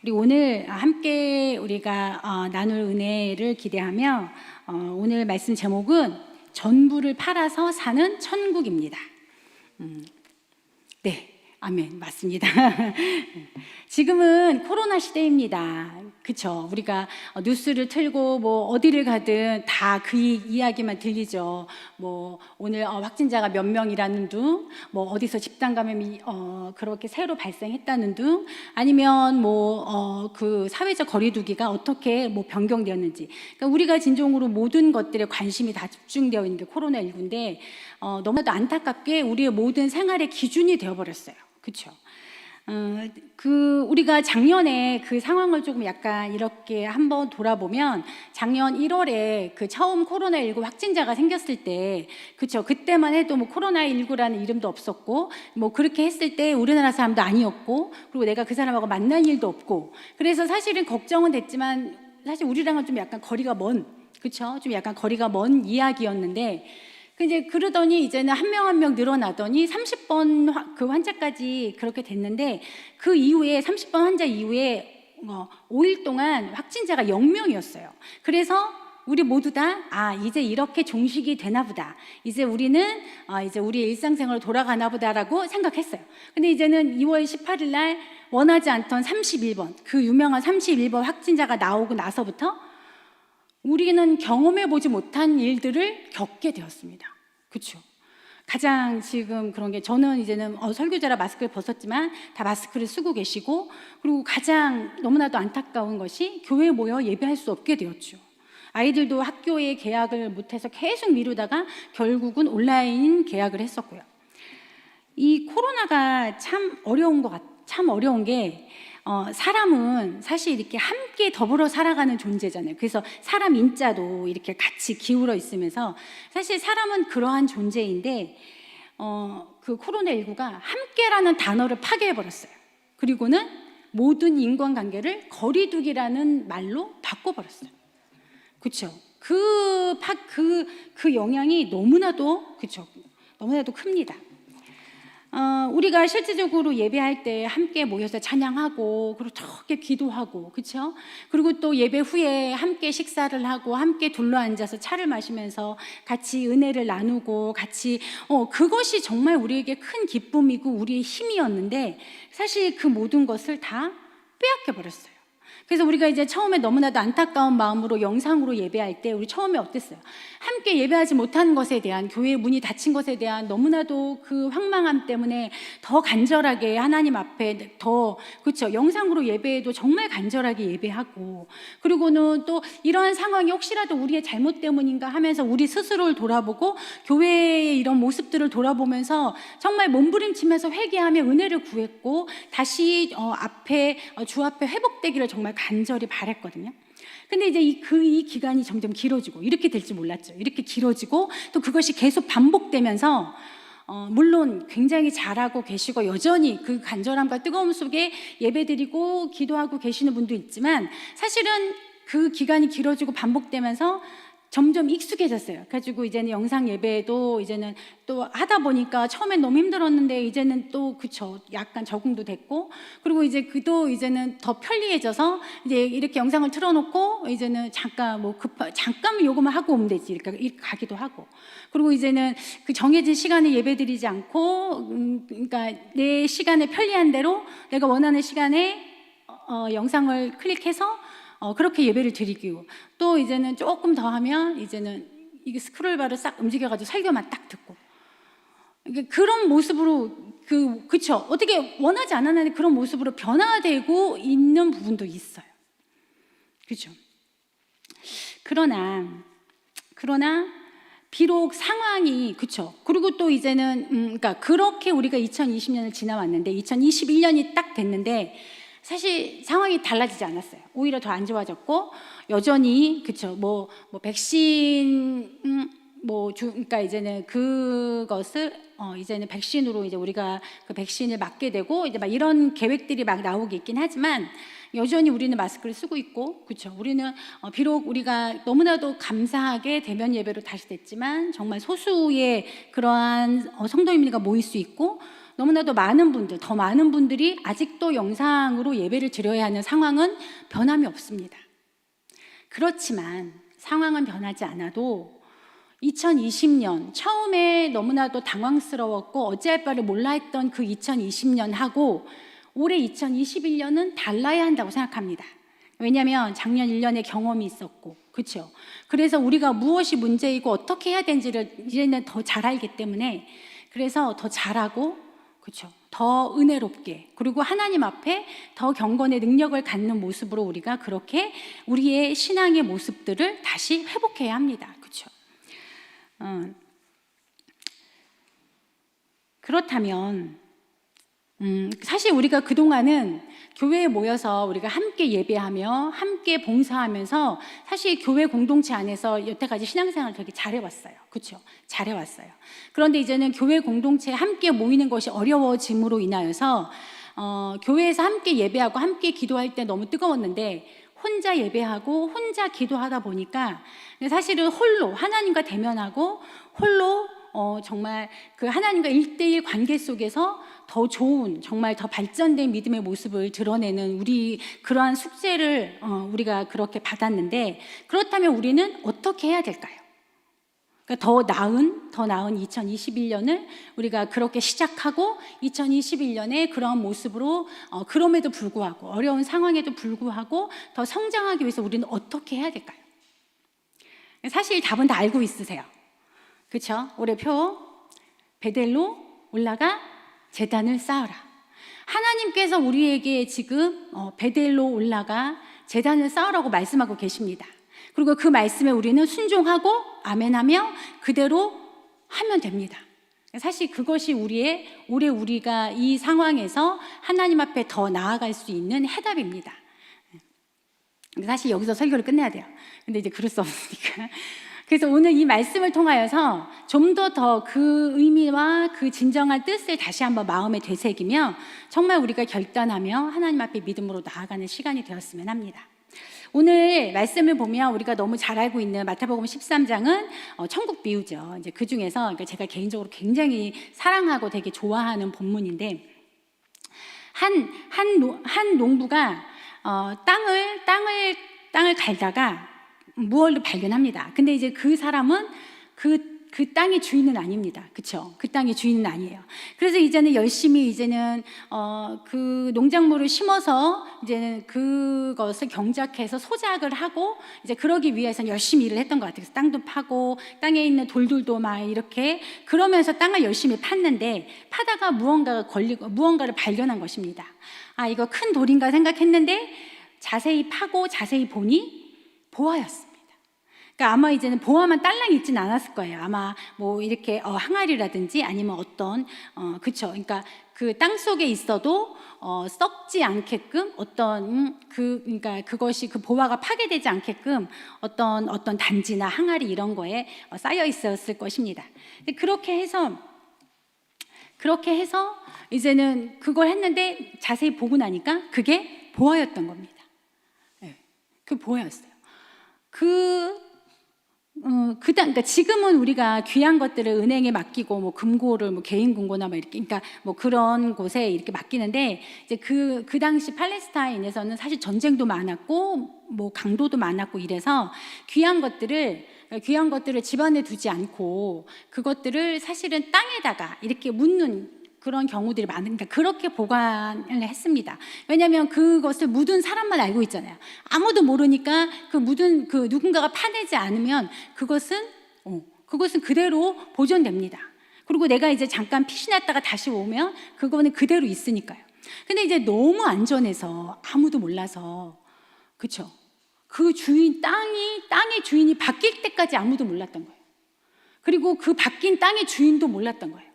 우리 오늘 함께 우리가 나눌 은혜를 기대하며 오늘 말씀 제목은 전부를 팔아서 사는 천국입니다. 네, 아멘, 맞습니다. 지금은 코로나 시대입니다. 그쵸? 우리가 뉴스를 틀고 뭐 어디를 가든 다 그 이야기만 들리죠. 뭐 오늘 확진자가 몇 명이라는 둥, 뭐 어디서 집단 감염이 그렇게 새로 발생했다는 둥, 아니면 뭐 그 사회적 거리두기가 어떻게 뭐 변경되었는지. 그러니까 우리가 진정으로 모든 것들에 관심이 다 집중되어 있는 게 코로나19인데 너무나도 안타깝게 우리의 모든 생활의 기준이 되어버렸어요. 그렇죠? 우리가 작년에 그 상황을 조금 약간 이렇게 한번 돌아보면 작년 1월에 그 처음 코로나19 확진자가 생겼을 때, 그쵸? 그때만 해도 뭐 코로나19라는 이름도 없었고, 뭐 그렇게 했을 때 우리나라 사람도 아니었고, 그리고 내가 그 사람하고 만난 일도 없고, 그래서 사실은 걱정은 됐지만 사실 우리랑은 좀 약간 거리가 먼, 그쵸? 좀 약간 거리가 먼 이야기였는데, 이제 그러더니 이제는 한 명 한 명 늘어나더니 30번 그 환자까지 그렇게 됐는데, 그 이후에 30번 환자 이후에 5일 동안 확진자가 0명이었어요. 그래서 우리 모두 다 이제 이렇게 종식이 되나 보다, 이제 우리는 이제 우리의 일상생활로 돌아가나 보다라고 생각했어요. 근데 이제는 2월 18일 날 원하지 않던 31번, 그 유명한 31번 확진자가 나오고 나서부터 우리는 경험해 보지 못한 일들을 겪게 되었습니다. 그렇죠? 가장 지금 그런 게, 저는 이제는 설교자라 마스크를 벗었지만 다 마스크를 쓰고 계시고, 그리고 가장 너무나도 안타까운 것이 교회에 모여 예배할 수 없게 되었죠. 아이들도 학교에 계약을 못해서 계속 미루다가 결국은 온라인 계약을 했었고요. 이 코로나가 참 어려운 게 사람은 사실 이렇게 함께 더불어 살아가는 존재잖아요. 그래서 사람 인자도 이렇게 같이 기울어 있으면서 사실 사람은 그러한 존재인데 그 코로나19가 함께라는 단어를 파괴해버렸어요. 그리고는 모든 인간관계를 거리두기라는 말로 바꿔버렸어요. 그렇죠? 그 영향이 너무나도, 그렇죠? 너무나도 큽니다. 우리가 실질적으로 예배할 때 함께 모여서 찬양하고, 그리고 저렇게 기도하고, 그렇죠? 그리고 또 예배 후에 함께 식사를 하고, 함께 둘러앉아서 차를 마시면서 같이 은혜를 나누고, 같이 그것이 정말 우리에게 큰 기쁨이고 우리의 힘이었는데, 사실 그 모든 것을 다 빼앗겨 버렸어요. 그래서 우리가 이제 처음에 너무나도 안타까운 마음으로 영상으로 예배할 때 우리 처음에 어땠어요? 함께 예배하지 못한 것에 대한, 교회의 문이 닫힌 것에 대한 너무나도 그 황망함 때문에 더 간절하게 하나님 앞에 그렇죠? 영상으로 예배해도 정말 간절하게 예배하고, 그리고는 또 이러한 상황이 혹시라도 우리의 잘못 때문인가 하면서 우리 스스로를 돌아보고 교회의 이런 모습들을 돌아보면서 정말 몸부림치면서 회개하며 은혜를 구했고, 다시 주 앞에 회복되기를 정말 간절히 바랬거든요. 근데 이제 이 기간이 점점 길어지고, 이렇게 될 줄 몰랐죠. 이렇게 길어지고 또 그것이 계속 반복되면서 물론 굉장히 잘하고 계시고 여전히 그 간절함과 뜨거움 속에 예배드리고 기도하고 계시는 분도 있지만, 사실은 그 기간이 길어지고 반복되면서 점점 익숙해졌어요. 그래가지고 이제는 영상 예배도 이제는 또 하다 보니까 처음엔 너무 힘들었는데 이제는 또 그쵸, 약간 적응도 됐고, 그리고 이제는 더 편리해져서 이제 이렇게 영상을 틀어놓고 이제는 잠깐 잠깐 요거만 하고 오면 되지, 이렇게 가기도 하고, 그리고 이제는 그 정해진 시간에 예배드리지 않고 그러니까 내 시간에 편리한 대로 내가 원하는 시간에 영상을 클릭해서 그렇게 예배를 드리고, 또 이제는 조금 더 하면 이제는 이게 스크롤바를 싹 움직여가지고 설교만 딱 듣고, 그런 모습으로 그쵸? 어떻게 원하지 않았는데 그런 모습으로 변화되고 있는 부분도 있어요. 그죠? 그러나 비록 상황이, 그쵸? 그리고 또 이제는 그러니까 그렇게 우리가 2020년을 지나왔는데 2021년이 딱 됐는데 사실 상황이 달라지지 않았어요. 오히려 더 안 좋아졌고, 여전히 그쵸, 백신 그러니까 이제는 그것을 이제는 백신으로 이제 우리가 그 백신을 맞게 되고, 이제 막 이런 계획들이 막 나오고 있긴 하지만 여전히 우리는 마스크를 쓰고 있고, 그렇죠? 우리는 비록 우리가 너무나도 감사하게 대면 예배로 다시 됐지만 정말 소수의 그러한 성도님들과 모일 수 있고, 너무나도 많은 분들, 더 많은 분들이 아직도 영상으로 예배를 드려야 하는 상황은 변함이 없습니다. 그렇지만 상황은 변하지 않아도 2020년 처음에 너무나도 당황스러웠고 어찌할 바를 몰라 했던 그 2020년하고 올해 2021년은 달라야 한다고 생각합니다. 왜냐하면 작년 1년의 경험이 있었고, 그렇죠? 그래서 우리가 무엇이 문제이고 어떻게 해야 되는지를 이제는 더 잘 알기 때문에, 그래서 더 잘하고, 그렇죠? 더 은혜롭게, 그리고 하나님 앞에 더 경건의 능력을 갖는 모습으로 우리가 그렇게 우리의 신앙의 모습들을 다시 회복해야 합니다. 그렇죠? 그렇다면 사실 우리가 그동안은 교회에 모여서 우리가 함께 예배하며 함께 봉사하면서 사실 교회 공동체 안에서 여태까지 신앙생활을 되게 잘해왔어요. 그렇죠? 잘해왔어요. 그런데 이제는 교회 공동체에 함께 모이는 것이 어려워짐으로 인하여서 교회에서 함께 예배하고 함께 기도할 때 너무 뜨거웠는데 혼자 예배하고 혼자 기도하다 보니까 사실은 홀로 하나님과 대면하고 홀로 정말 그 하나님과 1:1 관계 속에서 더 좋은, 정말 더 발전된 믿음의 모습을 드러내는 우리 그러한 숙제를 우리가 그렇게 받았는데, 그렇다면 우리는 어떻게 해야 될까요? 그러니까 더 나은 2021년을 우리가 그렇게 시작하고 2021년에 그런 모습으로 그럼에도 불구하고 어려운 상황에도 불구하고 더 성장하기 위해서 우리는 어떻게 해야 될까요? 사실 답은 다 알고 있으세요. 그렇죠? 올해 표 베델로 올라가 제단을 쌓아라. 하나님께서 우리에게 지금 베델로 올라가 제단을 쌓으라고 말씀하고 계십니다. 그리고 그 말씀에 우리는 순종하고 아멘하며 그대로 하면 됩니다. 사실 그것이 올해 우리가 이 상황에서 하나님 앞에 더 나아갈 수 있는 해답입니다. 사실 여기서 설교를 끝내야 돼요. 근데 이제 그럴 수 없으니까. 그래서 오늘 이 말씀을 통하여서 좀 더 그 의미와 그 진정한 뜻을 다시 한번 마음에 되새기며 정말 우리가 결단하며 하나님 앞에 믿음으로 나아가는 시간이 되었으면 합니다. 오늘 말씀을 보면 우리가 너무 잘 알고 있는 마태복음 13장은 천국 비유죠. 이제 그 중에서 그러니까 제가 개인적으로 굉장히 사랑하고 되게 좋아하는 본문인데, 한 농부가 땅을 갈다가 무얼을 발견합니다. 근데 이제 그 사람은 그 땅의 주인은 아닙니다. 그렇죠? 그 땅의 주인은 아니에요. 그래서 이제는 열심히 그 농작물을 심어서 이제는 그것을 경작해서 소작을 하고 이제 그러기 위해서 열심히 일을 했던 것 같아요. 그래서 땅도 파고 땅에 있는 돌들도 막 이렇게 그러면서 땅을 열심히 팠는데 파다가 무언가를 발견한 것입니다. 아, 이거 큰 돌인가 생각했는데 자세히 파고 자세히 보니 보화였습니다. 그러니까 아마 이제는 보화만 딸랑 있진 않았을 거예요. 아마 뭐 이렇게 항아리라든지 아니면 어떤 그쵸? 그러니까 그 땅 속에 있어도 썩지 않게끔 그러니까 그것이 그 보화가 파괴되지 않게끔 어떤 단지나 항아리 이런 거에 쌓여 있었을 것입니다. 그렇게 해서 이제는 그걸 했는데 자세히 보고 나니까 그게 보화였던 겁니다. 네, 그 보화였어요. 그러니까 지금은 우리가 귀한 것들을 은행에 맡기고 뭐 금고를 뭐 개인 금고나 뭐 이렇게 그러니까 뭐 그런 곳에 이렇게 맡기는데 이제 그 당시 팔레스타인에서는 사실 전쟁도 많았고 뭐 강도도 많았고 이래서 귀한 것들을 집안에 두지 않고 그것들을 사실은 땅에다가 이렇게 묻는 그런 경우들이 많으니까 그렇게 보관을 했습니다. 왜냐하면 그것을 묻은 사람만 알고 있잖아요. 아무도 모르니까 누군가가 파내지 않으면 그것은 그대로 보존됩니다. 그리고 내가 이제 잠깐 핏이 났다가 다시 오면 그거는 그대로 있으니까요. 근데 이제 너무 안전해서 아무도 몰라서, 그렇죠? 그 땅의 주인이 바뀔 때까지 아무도 몰랐던 거예요. 그리고 그 바뀐 땅의 주인도 몰랐던 거예요.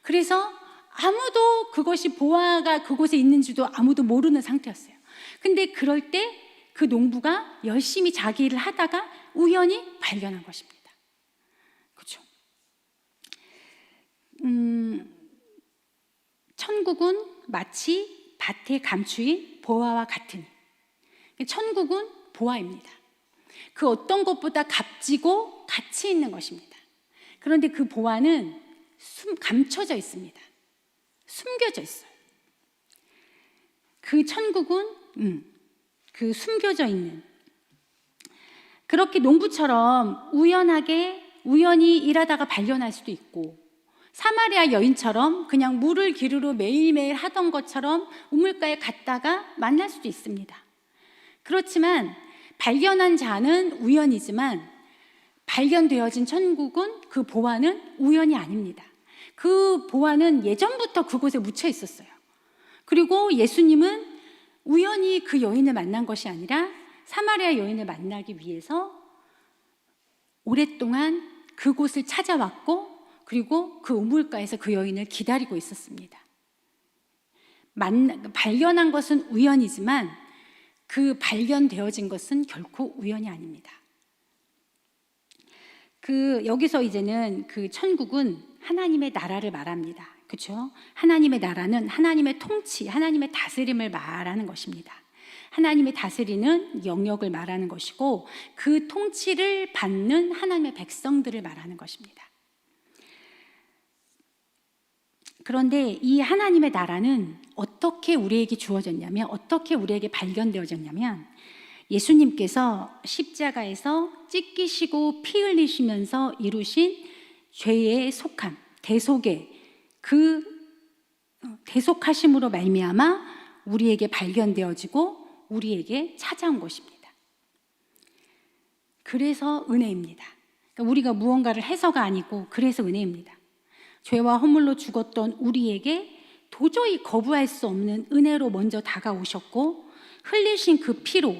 그래서 아무도 그것이 보화가 그곳에 있는지도 아무도 모르는 상태였어요. 근데 그럴 때 그 농부가 열심히 자기 일을 하다가 우연히 발견한 것입니다. 그렇죠? 천국은 마치 밭의 감추인 보화와 같으니, 천국은 보화입니다. 그 어떤 것보다 값지고 가치 있는 것입니다. 그런데 그 보화는 감춰져 있습니다. 숨겨져 있어요. 그 천국은 그 숨겨져 있는, 그렇게 농부처럼 우연히 일하다가 발견할 수도 있고, 사마리아 여인처럼 그냥 물을 기르러 매일매일 하던 것처럼 우물가에 갔다가 만날 수도 있습니다. 그렇지만 발견한 자는 우연이지만 발견되어진 천국은, 그 보화는 우연이 아닙니다. 그 보화는 예전부터 그곳에 묻혀 있었어요. 그리고 예수님은 우연히 그 여인을 만난 것이 아니라 사마리아 여인을 만나기 위해서 오랫동안 그곳을 찾아왔고, 그리고 그 우물가에서 그 여인을 기다리고 있었습니다. 발견한 것은 우연이지만 그 발견되어진 것은 결코 우연이 아닙니다. 여기서 이제는 그 천국은 하나님의 나라를 말합니다. 그렇죠? 하나님의 나라는 하나님의 통치, 하나님의 다스림을 말하는 것입니다. 하나님의 다스리는 영역을 말하는 것이고, 그 통치를 받는 하나님의 백성들을 말하는 것입니다. 그런데 이 하나님의 나라는 어떻게 우리에게 주어졌냐면, 어떻게 우리에게 발견되어졌냐면, 예수님께서 십자가에서 찢기시고 피 흘리시면서 이루신 죄의 속함, 대속의 그 대속하심으로 말미암아 우리에게 발견되어지고 우리에게 찾아온 것입니다. 그래서 은혜입니다. 그러니까 우리가 무언가를 해서가 아니고 그래서 은혜입니다. 죄와 허물로 죽었던 우리에게 도저히 거부할 수 없는 은혜로 먼저 다가오셨고, 흘리신 그 피로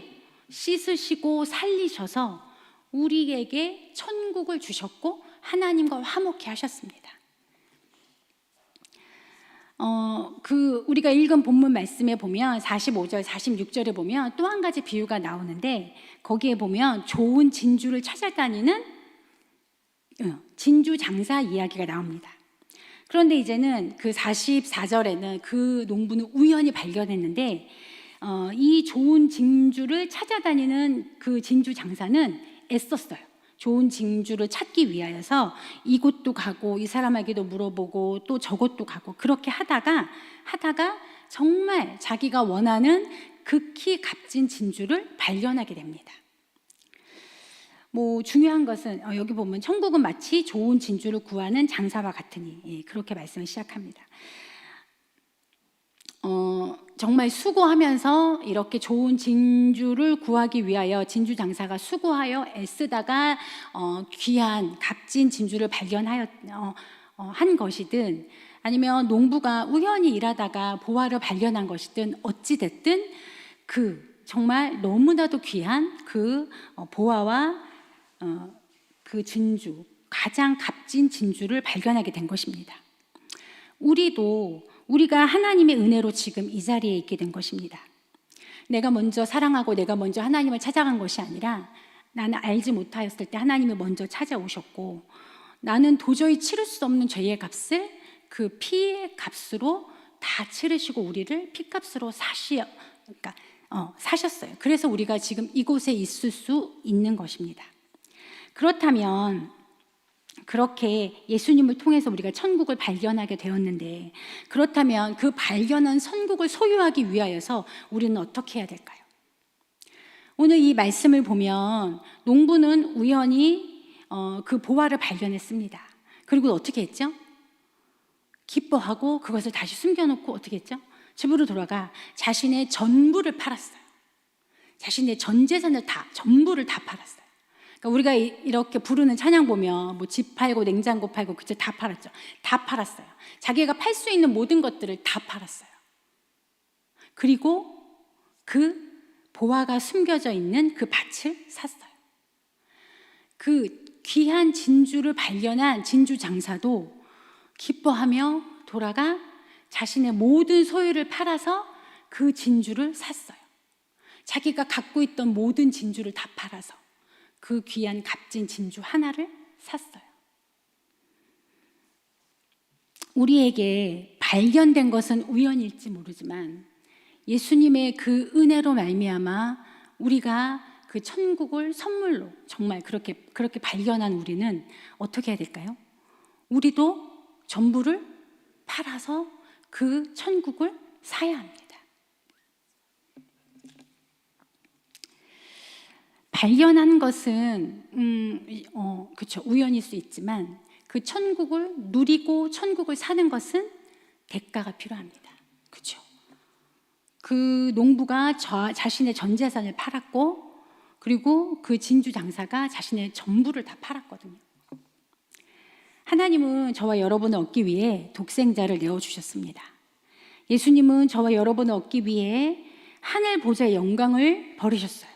씻으시고 살리셔서 우리에게 천국을 주셨고 하나님과 화목케 하셨습니다. 우리가 읽은 본문 말씀에 보면 45절, 46절에 보면 또 한 가지 비유가 나오는데, 거기에 보면 좋은 진주를 찾아다니는 진주 장사 이야기가 나옵니다. 그런데 이제는 그 44절에는 그 농부는 우연히 발견했는데, 이 좋은 진주를 찾아다니는 그 진주 장사는 애썼어요. 좋은 진주를 찾기 위하여서 이곳도 가고 이 사람에게도 물어보고 또 저곳도 가고, 그렇게 하다가 정말 자기가 원하는 극히 값진 진주를 발견하게 됩니다. 중요한 것은 여기 보면 천국은 마치 좋은 진주를 구하는 장사와 같으니, 그렇게 말씀을 시작합니다. 정말 수고하면서 이렇게 좋은 진주를 구하기 위하여 진주 장사가 수고하여 애쓰다가 귀한 값진 진주를 발견하여 한 것이든, 아니면 농부가 우연히 일하다가 보화를 발견한 것이든, 어찌 됐든 정말 너무나도 귀한 그 보화와 그 진주, 가장 값진 진주를 발견하게 된 것입니다. 우리가 하나님의 은혜로 지금 이 자리에 있게 된 것입니다. 내가 먼저 사랑하고 내가 먼저 하나님을 찾아간 것이 아니라, 나는 알지 못하였을 때 하나님이 먼저 찾아오셨고, 나는 도저히 치를 수 없는 죄의 값을 그 피의 값으로 다 치르시고 우리를 피값으로 사셨어요. 그래서 우리가 지금 이곳에 있을 수 있는 것입니다. 그렇다면 그렇게 예수님을 통해서 우리가 천국을 발견하게 되었는데, 그렇다면 그 발견한 천국을 소유하기 위하여서 우리는 어떻게 해야 될까요? 오늘 이 말씀을 보면 농부는 우연히 그 보화를 발견했습니다. 그리고 어떻게 했죠? 기뻐하고 그것을 다시 숨겨놓고 어떻게 했죠? 집으로 돌아가 자신의 전부를 팔았어요. 자신의 전 재산을 전부를 다 팔았어요. 그러니까 우리가 이렇게 부르는 찬양 보면 집 팔고 냉장고 팔고 그때 다 팔았죠. 다 팔았어요. 자기가 팔 수 있는 모든 것들을 다 팔았어요. 그리고 그 보화가 숨겨져 있는 그 밭을 샀어요. 그 귀한 진주를 발견한 진주 장사도 기뻐하며 돌아가 자신의 모든 소유를 팔아서 그 진주를 샀어요. 자기가 갖고 있던 모든 진주를 다 팔아서 그 귀한 값진 진주 하나를 샀어요. 우리에게 발견된 것은 우연일지 모르지만 예수님의 그 은혜로 말미암아 우리가 그 천국을 선물로 정말 그렇게 발견한 우리는 어떻게 해야 될까요? 우리도 전부를 팔아서 그 천국을 사야 합니다. 발견한 것은 그렇죠. 우연일 수 있지만 그 천국을 누리고 천국을 사는 것은 대가가 필요합니다. 그렇죠. 그 농부가 자신의 전 재산을 팔았고, 그리고 그 진주 장사가 자신의 전부를 다 팔았거든요. 하나님은 저와 여러분을 얻기 위해 독생자를 내어주셨습니다. 예수님은 저와 여러분을 얻기 위해 하늘 보좌의 영광을 버리셨어요.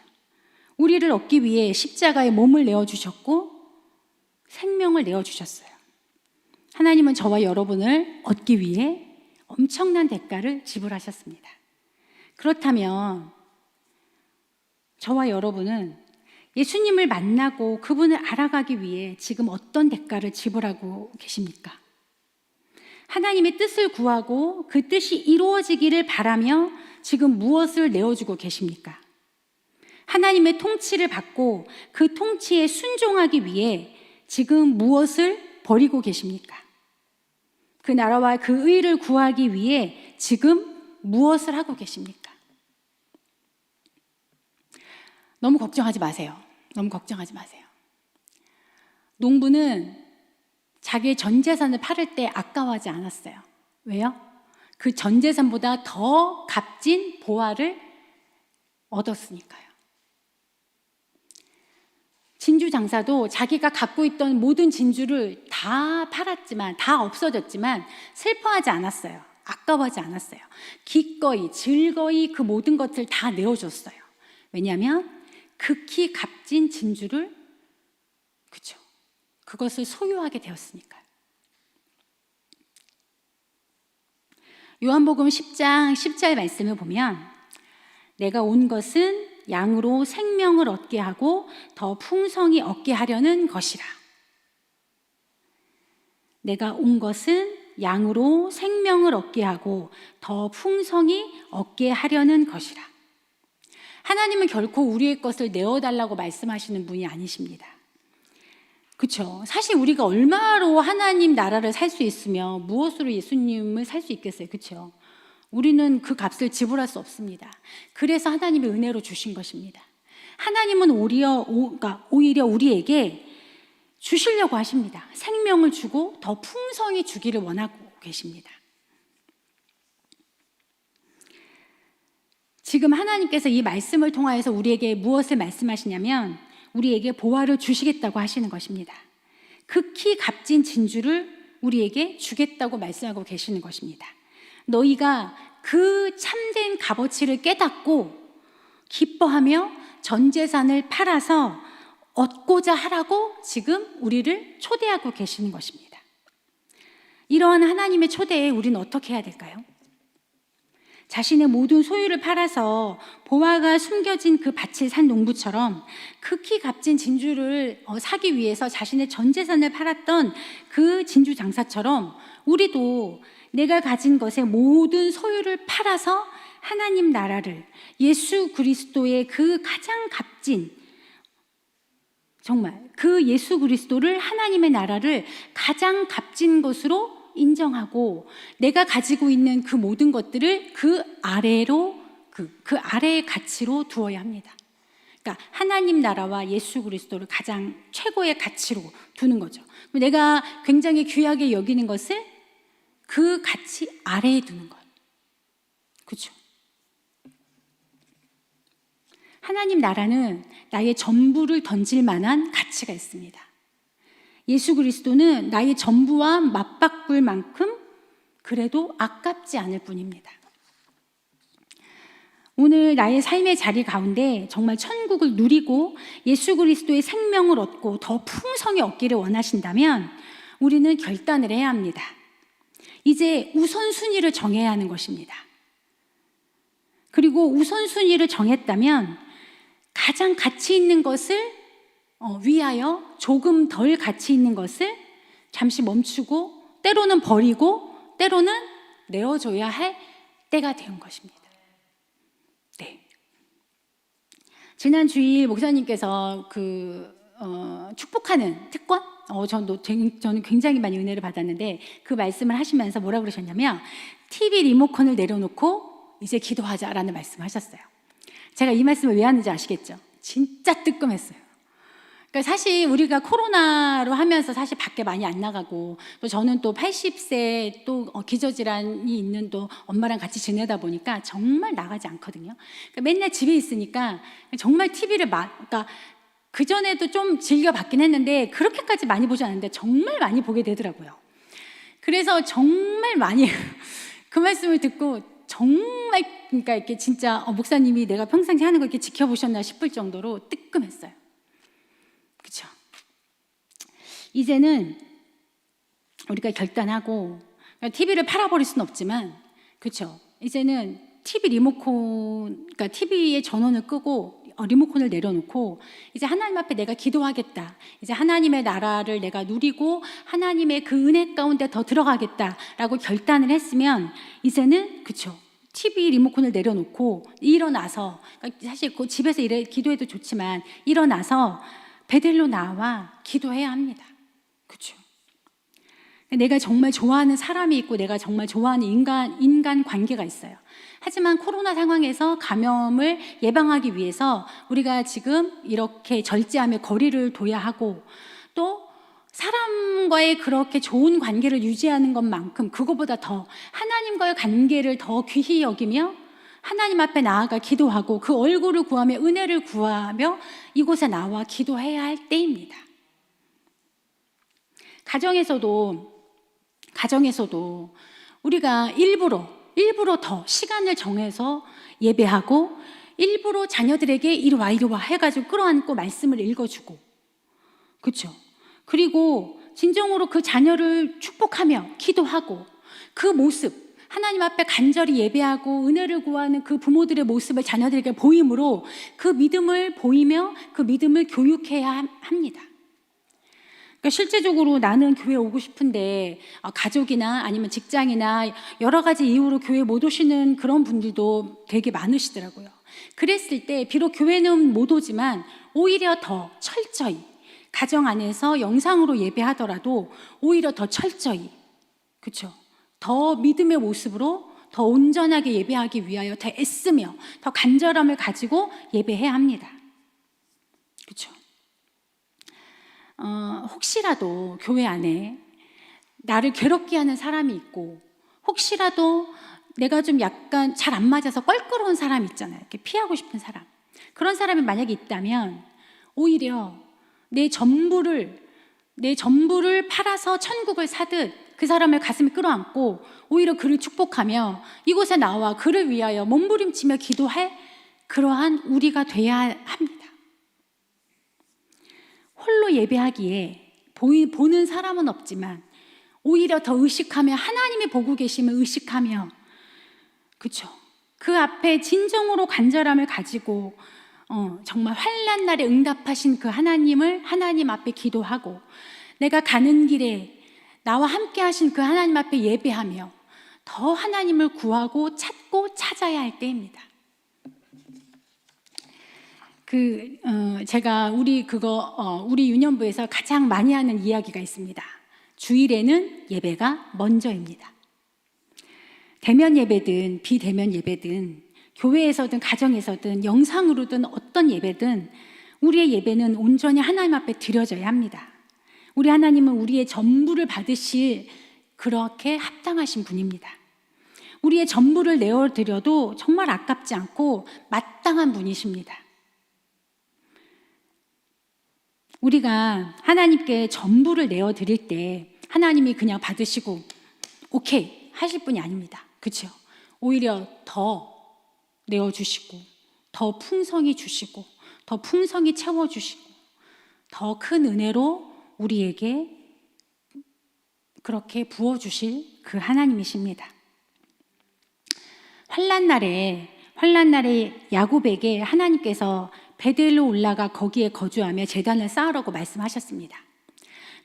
우리를 얻기 위해 십자가에 몸을 내어주셨고 생명을 내어주셨어요. 하나님은 저와 여러분을 얻기 위해 엄청난 대가를 지불하셨습니다. 그렇다면 저와 여러분은 예수님을 만나고 그분을 알아가기 위해 지금 어떤 대가를 지불하고 계십니까? 하나님의 뜻을 구하고 그 뜻이 이루어지기를 바라며 지금 무엇을 내어주고 계십니까? 하나님의 통치를 받고 그 통치에 순종하기 위해 지금 무엇을 버리고 계십니까? 그 나라와 그 의를 구하기 위해 지금 무엇을 하고 계십니까? 너무 걱정하지 마세요. 너무 걱정하지 마세요. 농부는 자기의 전 재산을 팔을 때 아까워하지 않았어요. 왜요? 그 전 재산보다 더 값진 보화를 얻었으니까요. 진주 장사도 자기가 갖고 있던 모든 진주를 다 팔았지만, 다 없어졌지만 슬퍼하지 않았어요. 아까워하지 않았어요. 기꺼이 즐거이 그 모든 것을 다 내어줬어요. 왜냐하면 극히 값진 진주를, 그렇죠, 그것을 소유하게 되었으니까요. 요한복음 10장 10절 말씀을 보면, 내가 온 것은 양으로 생명을 얻게 하고 더 풍성히 얻게 하려는 것이라. 내가 온 것은 양으로 생명을 얻게 하고 더 풍성히 얻게 하려는 것이라. 하나님은 결코 우리의 것을 내어달라고 말씀하시는 분이 아니십니다. 그렇죠? 사실 우리가 얼마로 하나님 나라를 살 수 있으며 무엇으로 예수님을 살 수 있겠어요? 그렇죠? 우리는 그 값을 지불할 수 없습니다. 그래서 하나님의 은혜로 주신 것입니다. 하나님은 오히려 우리에게 주시려고 하십니다. 생명을 주고 더 풍성히 주기를 원하고 계십니다. 지금 하나님께서 이 말씀을 통하여서 우리에게 무엇을 말씀하시냐면, 우리에게 보화를 주시겠다고 하시는 것입니다. 극히 값진 진주를 우리에게 주겠다고 말씀하고 계시는 것입니다. 너희가 그 참된 값어치를 깨닫고 기뻐하며 전 재산을 팔아서 얻고자 하라고 지금 우리를 초대하고 계시는 것입니다. 이러한 하나님의 초대에 우리는 어떻게 해야 될까요? 자신의 모든 소유를 팔아서 보화가 숨겨진 그 밭을 산 농부처럼 극히 값진 진주를 사기 위해서 자신의 전 재산을 팔았던 그 진주 장사처럼, 우리도 내가 가진 것의 모든 소유를 팔아서 하나님 나라를, 예수 그리스도의 그 가장 값진, 정말 그 예수 그리스도를, 하나님의 나라를 가장 값진 것으로 인정하고, 내가 가지고 있는 그 모든 것들을 그 아래로, 그 아래의 가치로 두어야 합니다. 그러니까 하나님 나라와 예수 그리스도를 가장 최고의 가치로 두는 거죠. 내가 굉장히 귀하게 여기는 것을 그 가치 아래에 두는 것. 그렇죠? 하나님 나라는 나의 전부를 던질 만한 가치가 있습니다. 예수 그리스도는 나의 전부와 맞바꿀 만큼 그래도 아깝지 않을 뿐입니다. 오늘 나의 삶의 자리 가운데 정말 천국을 누리고 예수 그리스도의 생명을 얻고 더 풍성히 얻기를 원하신다면 우리는 결단을 해야 합니다. 이제 우선순위를 정해야 하는 것입니다. 그리고 우선순위를 정했다면 가장 가치 있는 것을 위하여 조금 덜 가치 있는 것을 잠시 멈추고, 때로는 버리고, 때로는 내어줘야 할 때가 된 것입니다. 네. 지난 주일 목사님께서 축복하는 특권, 저는 굉장히 많이 은혜를 받았는데 그 말씀을 하시면서 뭐라고 그러셨냐면 TV 리모컨을 내려놓고 이제 기도하자라는 말씀을 하셨어요. 제가 이 말씀을 왜 하는지 아시겠죠? 진짜 뜨끔했어요. 그러니까 사실 우리가 코로나로 하면서 사실 밖에 많이 안 나가고 또 저는 또 80세 또 기저질환이 있는 또 엄마랑 같이 지내다 보니까 정말 나가지 않거든요. 그러니까 맨날 집에 있으니까 정말 TV를 그러니까 그전에도 좀 즐겨봤긴 했는데 그렇게까지 많이 보지 않았는데 정말 많이 보게 되더라고요. 그래서 정말 많이 그 말씀을 듣고 정말 그러니까 이렇게 진짜 목사님이 내가 평상시 하는 거 이렇게 지켜보셨나 싶을 정도로 뜨끔했어요. 그렇죠? 이제는 우리가 결단하고 TV를 팔아버릴 수는 없지만 그렇죠? 이제는 TV 리모컨, 그러니까 TV의 전원을 끄고 리모컨을 내려놓고 이제 하나님 앞에 내가 기도하겠다. 이제 하나님의 나라를 내가 누리고 하나님의 그 은혜 가운데 더 들어가겠다라고 결단을 했으면 이제는 그렇죠? TV 리모컨을 내려놓고 일어나서 그러니까 사실 그 집에서 기도해도 좋지만 일어나서 베델로 나와 기도해야 합니다. 그렇죠? 내가 정말 좋아하는 사람이 있고 내가 정말 좋아하는 인간 관계가 있어요. 하지만 코로나 상황에서 감염을 예방하기 위해서 우리가 지금 이렇게 절제하며 거리를 둬야 하고 또 사람과의 그렇게 좋은 관계를 유지하는 것만큼 그거보다 더 하나님과의 관계를 더 귀히 여기며 하나님 앞에 나아가 기도하고 그 얼굴을 구하며 은혜를 구하며 이곳에 나와 기도해야 할 때입니다. 가정에서도 우리가 일부러 더 시간을 정해서 예배하고 일부러 자녀들에게 이리 와 해가지고 끌어안고 말씀을 읽어주고 그렇죠? 그리고 진정으로 그 자녀를 축복하며 기도하고 그 모습 하나님 앞에 간절히 예배하고 은혜를 구하는 그 부모들의 모습을 자녀들에게 보임으로 그 믿음을 보이며 그 믿음을 교육해야 합니다. 그러니까 실제적으로 나는 교회 오고 싶은데 가족이나 아니면 직장이나 여러 가지 이유로 교회 못 오시는 그런 분들도 되게 많으시더라고요. 그랬을 때 비록 교회는 못 오지만 오히려 더 철저히 가정 안에서 영상으로 예배하더라도 오히려 더 철저히 그렇죠? 더 믿음의 모습으로 더 온전하게 예배하기 위하여 더 애쓰며 더 간절함을 가지고 예배해야 합니다. 그렇죠? 혹시라도 교회 안에 나를 괴롭게 하는 사람이 있고 혹시라도 내가 좀 약간 잘 안 맞아서 껄끄러운 사람 있잖아요. 이렇게 피하고 싶은 사람. 그런 사람이 만약에 있다면 오히려 내 전부를 팔아서 천국을 사듯 그 사람을 가슴에 끌어안고 오히려 그를 축복하며 이곳에 나와 그를 위하여 몸부림치며 기도할 그러한 우리가 돼야 합니다. 홀로 예배하기에 보는 사람은 없지만 오히려 더 의식하며 하나님이 보고 계심을 의식하며 그렇죠? 그 앞에 진정으로 간절함을 가지고 정말 환난 날에 응답하신 그 하나님 앞에 기도하고 내가 가는 길에 나와 함께 하신 그 하나님 앞에 예배하며 더 하나님을 구하고 찾고 찾아야 할 때입니다. 제가 우리 유년부에서 가장 많이 하는 이야기가 있습니다. 주일에는 예배가 먼저입니다. 대면 예배든 비대면 예배든 교회에서든 가정에서든 영상으로든 어떤 예배든 우리의 예배는 온전히 하나님 앞에 드려져야 합니다. 우리 하나님은 우리의 전부를 받으실 그렇게 합당하신 분입니다. 우리의 전부를 내어드려도 정말 아깝지 않고 마땅한 분이십니다. 우리가 하나님께 전부를 내어드릴 때 하나님이 그냥 받으시고 오케이 하실 분이 아닙니다. 그렇죠? 오히려 더 내어주시고 더 풍성히 주시고 더 풍성히 채워주시고 더 큰 은혜로 우리에게 그렇게 부어주실 그 하나님이십니다. 환난 날에 야곱에게 하나님께서 베델로 올라가 거기에 거주하며 제단을 쌓으라고 말씀하셨습니다.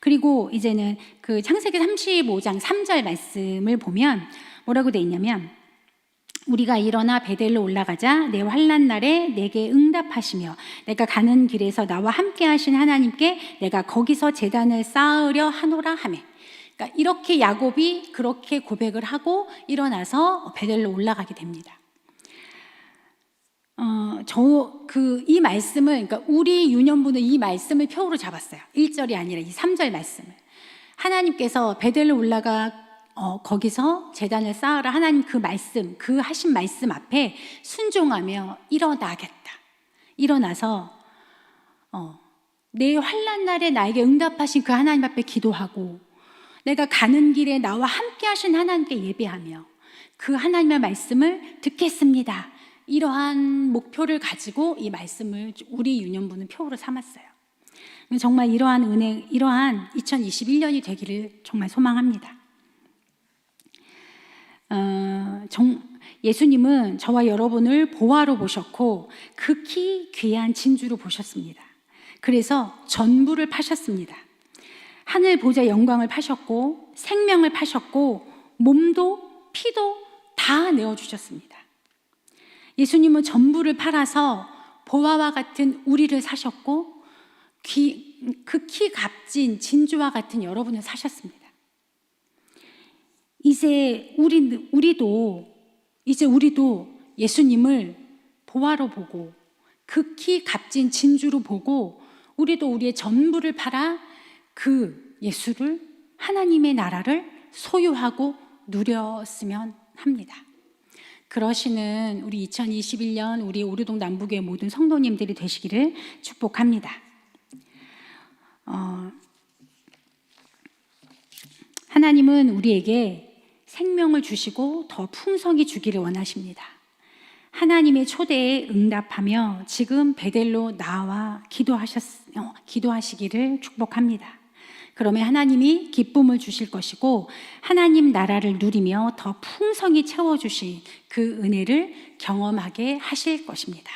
그리고 이제는 그 창세기 35장 3절 말씀을 보면 뭐라고 돼 있냐면 우리가 일어나 베델로 올라가자. 내 환난 날에 내게 응답하시며 내가 가는 길에서 나와 함께 하신 하나님께 내가 거기서 제단을 쌓으려 하노라 하며. 그러니까 이렇게 야곱이 그렇게 고백을 하고 일어나서 베델로 올라가게 됩니다. 이 말씀을, 그러니까 우리 유년부는 이 말씀을 표로 잡았어요. 1절이 아니라 이 3절 말씀을. 하나님께서 베델로 올라가 거기서 제단을 쌓으라. 하나님 그 말씀, 그 하신 말씀 앞에 순종하며 일어나겠다. 일어나서 내 환난 날에 나에게 응답하신 그 하나님 앞에 기도하고 내가 가는 길에 나와 함께 하신 하나님께 예배하며 그 하나님의 말씀을 듣겠습니다. 이러한 목표를 가지고 이 말씀을 우리 유년부는 표로 삼았어요. 정말 이러한 은혜, 이러한 2021년이 되기를 정말 소망합니다. 예수님은 저와 여러분을 보화로 보셨고 극히 귀한 진주로 보셨습니다. 그래서 전부를 파셨습니다. 하늘 보좌 영광을 파셨고 생명을 파셨고 몸도 피도 다 내어주셨습니다. 예수님은 전부를 팔아서 보화와 같은 우리를 사셨고 극히 값진 진주와 같은 여러분을 사셨습니다. 이제 우리도 예수님을 보화로 보고 극히 값진 진주로 보고 우리도 우리의 전부를 팔아 그 예수를, 하나님의 나라를 소유하고 누렸으면 합니다. 그러시는 우리 2021년 우리 오류동 남북의 모든 성도님들이 되시기를 축복합니다. 하나님은 우리에게 생명을 주시고 더 풍성히 주기를 원하십니다. 하나님의 초대에 응답하며 지금 베델로 나와 기도하시기를 축복합니다. 그러면 하나님이 기쁨을 주실 것이고 하나님 나라를 누리며 더 풍성히 채워주신 그 은혜를 경험하게 하실 것입니다.